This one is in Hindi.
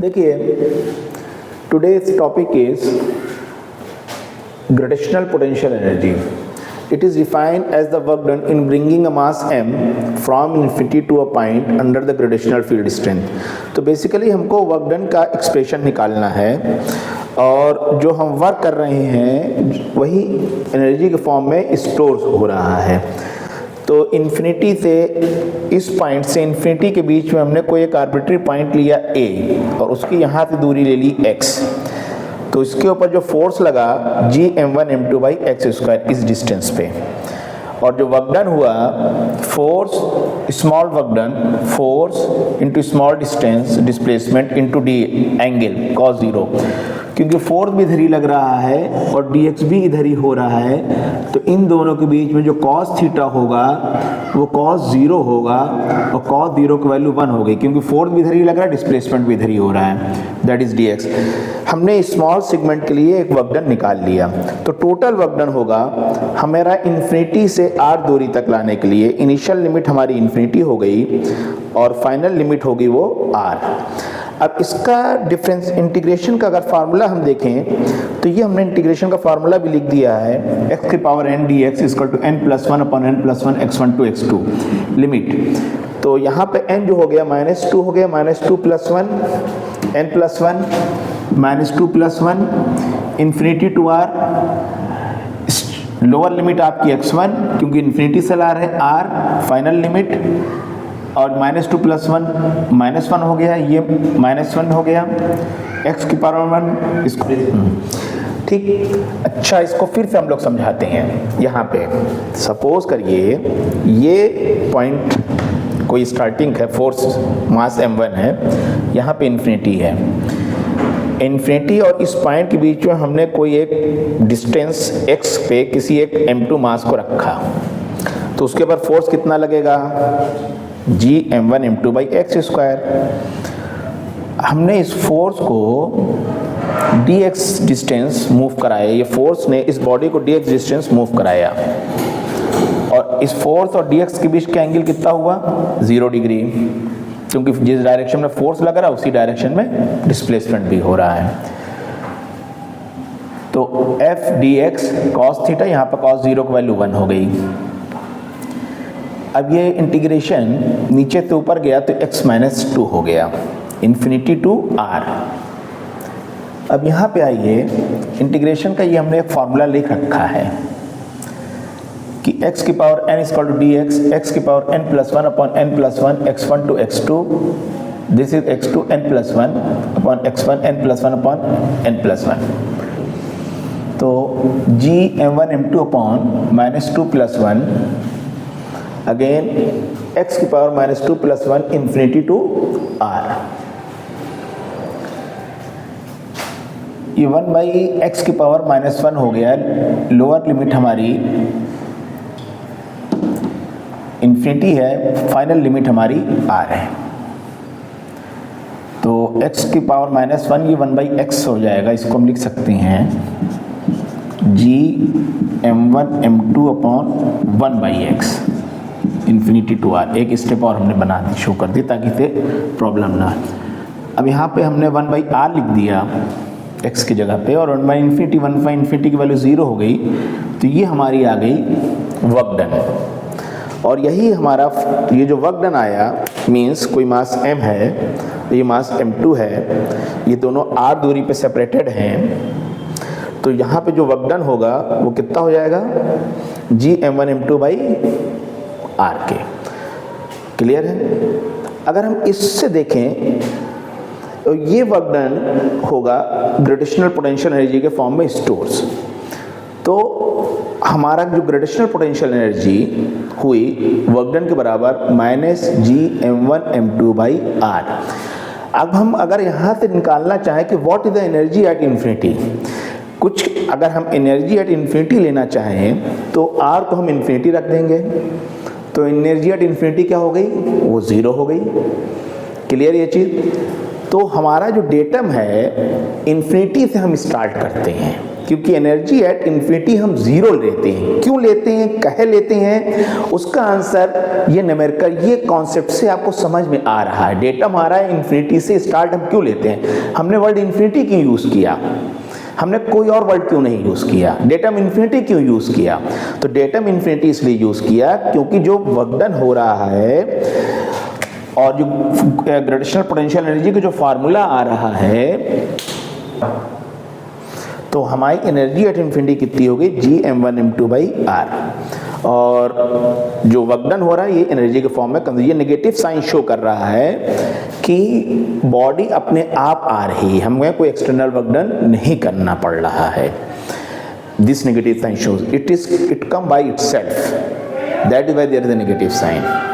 देखिए, today's topic is gravitational potential energy. It is defined as the work done in bringing a mass m from infinity to a point under the gravitational field strength. तो बेसिकली हमको वर्क डन का एक्सप्रेशन निकालना है और जो हम वर्क कर रहे हैं वही एनर्जी के फॉर्म में स्टोर हो रहा है। तो इन्फिनिटी से इस पॉइंट से इन्फिनिटी के बीच में हमने कोई एक आर्बिट्री पॉइंट लिया a और उसकी यहाँ से दूरी ले ली x। तो इसके ऊपर जो फोर्स लगा Gm1m2 बाई एक्स स्क्वायर इस डिस्टेंस पे, और जो वर्क डन हुआ force small work done force into small distance displacement into D angle cos 0, क्योंकि फोर्स भी इधर ही लग रहा है और dx भी इधर ही हो रहा है। तो इन दोनों के बीच में जो cos थीटा होगा वो cos 0 होगा और cos 0 की वैल्यू 1 हो गई, क्योंकि फोर्स भी इधर ही लग रहा है, डिस्प्लेसमेंट भी इधर ही हो रहा है, दैट इज dx। हमने स्मॉल सेगमेंट के लिए एक वर्क डन निकाल लिया। तो टोटल वर्क डन होगा हमारा इन्फिनिटी से r दूरी तक लाने के लिए, इनिशियल लिमिट हमारी इन्फिनिटी हो गई और फाइनल लिमिट होगी वो r। अब इसका डिफरेंस इंटीग्रेशन का अगर फार्मूला हम देखें तो ये हमने इंटीग्रेशन का फार्मूला भी लिख दिया है, x की power n dx equal to n+1 upon n+1 x1 to x2 limit. तो यहाँ पे n जो हो गया -2 हो गया, -2+1 n+1 -2+1 infinity to r, lower limit आपकी x1 क्योंकि इन्फिनिटी से ला रहे r, फाइनल लिमिट और -2+1 -1 हो गया, ये -1 हो गया, x की पावर 1 इसको ठीक। अच्छा, इसको फिर से हम लोग समझाते हैं। यहाँ पे सपोज करिए ये पॉइंट कोई स्टार्टिंग है, फोर्स मास m1 है, यहाँ पे इन्फिनिटी है। इन्फिनिटी और इस पॉइंट के बीच में हमने कोई एक डिस्टेंस x पे किसी एक m2 मास को रखा, तो उसके ऊपर फोर्स कितना लगेगा Gm1m2 बाई एक्स स्क्वायर। हमने इस फोर्स को dx डिस्टेंस मूव कराया, ये फोर्स ने इस बॉडी को dx डिस्टेंस मूव कराया और इस फोर्स और dx के बीच का एंगल कितना हुआ 0 डिग्री, क्योंकि जिस डायरेक्शन में फोर्स लग रहा है उसी डायरेक्शन में डिस्प्लेसमेंट भी हो रहा है। तो f dx cos थीटा, यहाँ पर cos 0 की वैल्यू 1 हो गई। अब ये इंटीग्रेशन नीचे से ऊपर गया तो x-2 हो गया, इन्फिनिटी टू r। अब यहाँ पे आइए, इंटीग्रेशन का ये हमने एक फॉर्मूला लिख रखा है कि x की power n equal to dx, x की power n+1 upon n+1 x1 to x2, this is x2 n+1 upon x1 n+1 upon n+1। तो Gm1m2 अपॉन -2+1 अगेन x की पावर -2+1 इन्फिनिटी टू r। ये 1 बाई एक्स की पावर -1 हो गया, लोअर लिमिट हमारी इन्फिनिटी है, फाइनल लिमिट हमारी r है। तो x की पावर -1 ये 1 बाई एक्स हो जाएगा, इसको हम लिख सकते हैं Gm1m2 upon 1 by x infinity to r। एक स्टेप और हमने बना दी, शो कर दी ताकि से प्रॉब्लम ना। अब यहाँ पे हमने 1 बाई r लिख दिया x की जगह पे, और 1 बाई इन्फिनिटी, 1 बाई इन्फिनिटी की वैल्यू 0 हो गई, तो ये हमारी आ गई वर्क डन। और यही हमारा ये जो वर्क डन आया मीन्स कोई मास m है, तो ये मास m2 है, ये दोनों r दूरी पे सेपरेटेड हैं। तो यहाँ पे जो वर्क डन होगा वो कितना हो जाएगा Gm1m2 बाई r के। क्लियर है? अगर हम इससे देखें तो ये वर्क डन होगा ग्रेविटेशनल पोटेंशियल एनर्जी के फॉर्म में स्टोर्स। तो हमारा जो ग्रेविटेशनल पोटेंशियल एनर्जी हुई वर्क डन के बराबर -Gm1m2 बाई r। अब हम अगर यहाँ से निकालना चाहें कि what is the energy at infinity, कुछ अगर हम एनर्जी एट इन्फिनिटी लेना चाहें तो r को हम इन्फिनिटी रख देंगे, तो एनर्जी एट इन्फिनिटी क्या हो गई, वो 0 हो गई। क्लियर ये चीज़? तो हमारा जो डेटम है इन्फिनिटी से हम स्टार्ट करते हैं, क्योंकि एनर्जी एट इन्फिनिटी हम जीरो लेते हैं। क्यों लेते हैं, कहे लेते हैं, उसका आंसर ये न्यूमेरिकल, ये कॉन्सेप्ट से आपको समझ में आ रहा है। डेटा हमारा इन्फिनिटी से स्टार्ट हम क्यों लेते हैं, हमने वर्ड इन्फिनिटी क्यों यूज किया, हमने कोई और वर्ड क्यों नहीं यूज किया, डेटम इन्फिनिटी क्यों यूज किया। तो डेटम इन्फिनिटी इसलिए यूज किया क्योंकि जो वर्क डन हो रहा है और जो ग्रेविटेशनल पोटेंशियल एनर्जी का जो फार्मूला आ रहा है, तो हमारी एनर्जी एट इन्फिनिटी कितनी होगी, Gm1m2/r, और जो वर्क डन हो रहा है ये एनर्जी के फॉर्म में, ये नेगेटिव साइन शो कर रहा है कि बॉडी अपने आप आ रही है, हमें कोई एक्सटर्नल वर्क डन नहीं करना पड़ रहा है। This negative sign shows it come by itself, that is why there is a negative sign.